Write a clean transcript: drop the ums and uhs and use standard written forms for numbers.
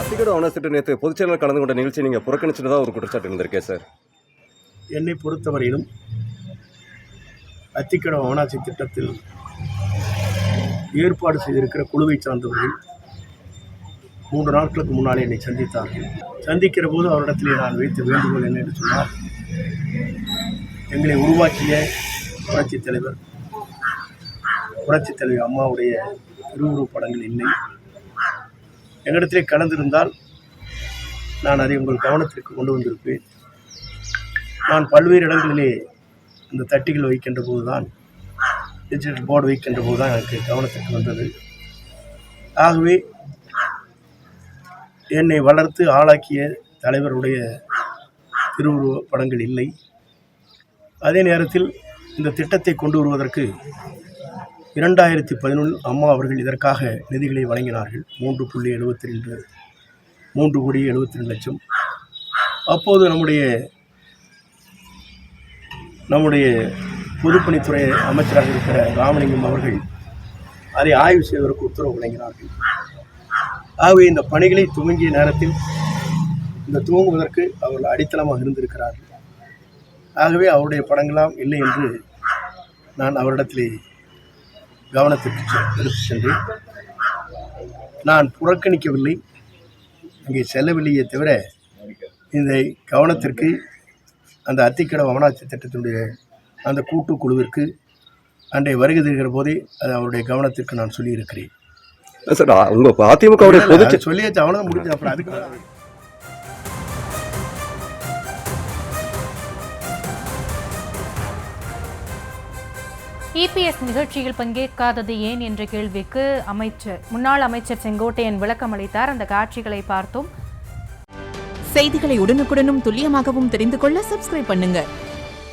அத்திக்கடவு அவனாசிட்டு நேற்று பொதுச்செயலாளர் கலந்து கொண்ட நிகழ்ச்சி நீங்கள் புறக்கணிச்சுட்டு தான் ஒரு குற்றச்சாட்டு இருந்திருக்கேன் சார். என்னை பொறுத்தவரையிலும் அத்திக்கடவு அவனாசி திட்டத்தில் ஏற்பாடு செய்திருக்கிற குழுவை சார்ந்தவர்கள் 3 நாட்களுக்கு முன்னாலே என்னை சந்தித்தார்கள். சந்திக்கிற போது அவரிடத்திலே நான் வைத்த வேண்டுகோள் என்ன என்று சொன்னால், எங்களை உருவாக்கிய புரட்சித் தலைவி அம்மாவுடைய திருவுருவப் படங்கள் இல்லை. எங்களிடத்திலே கலந்திருந்தால் நான் அதை உங்கள் கவனத்திற்கு கொண்டு வந்திருப்பேன். நான் பல்வேறு இடங்களிலே இந்த தட்டிகள் வைக்கின்ற போது தான், டிஜிட்டல் போர்டு வைக்கின்ற போது தான் எனக்கு கவனத்திற்கு வந்தது. ஆகவே என்னை வளர்த்து ஆளாக்கிய தலைவருடைய திருவுருவ படங்கள் இல்லை. அதே நேரத்தில் இந்த திட்டத்தை கொண்டு வருவதற்கு 2011 அம்மா அவர்கள் இதற்காக நிதிகளை வழங்கினார்கள். 3,72 அப்போது நம்முடைய பொதுப்பணித்துறை அமைச்சராக இருக்கிற ராமலிங்கம் அவர்கள் அதை ஆய்வு செய்வதற்கு உத்தரவு வழங்கினார்கள். ஆகவே இந்த பணிகளை துவங்கிய நேரத்தில் துவங்குவதற்கு அவர்கள் அடித்தளமாக இருந்திருக்கிறார்கள். ஆகவே அவருடைய படங்களாம் இல்லை என்று நான் அவரிடத்திலே கவனத்திற்கு எடுத்து சென்றேன். நான் புறக்கணிக்கவில்லை, அங்கே செல்லவில்லையே தவிர இந்த கவனத்திற்கு அந்த அத்திக்கடவு அவனாசி திட்டத்தினுடைய அந்த கூட்டுக்குழுவிற்கு அன்றை வருகை தருகிற போதே அது அவருடைய கவனத்திற்கு நான் சொல்லியிருக்கிறேன். சார், உங்கள் அதிமுகவுடைய பொது சொல்லியாச்சு, அவனதான் முடிஞ்சு. அப்புறம் அதுக்கு இபிஎஸ் நிகழ்ச்சியில் பங்கேற்காதது ஏன் என்ற கேள்விக்கு முன்னாள் அமைச்சர் செங்கோட்டையன் விளக்கம் அளித்தார். அந்த காட்சிகளை பார்த்தோம். செய்திகளை உடனுக்குடனும் துல்லியமாகவும் தெரிந்து கொள்ள சப்ஸ்கிரைப் பண்ணுங்க.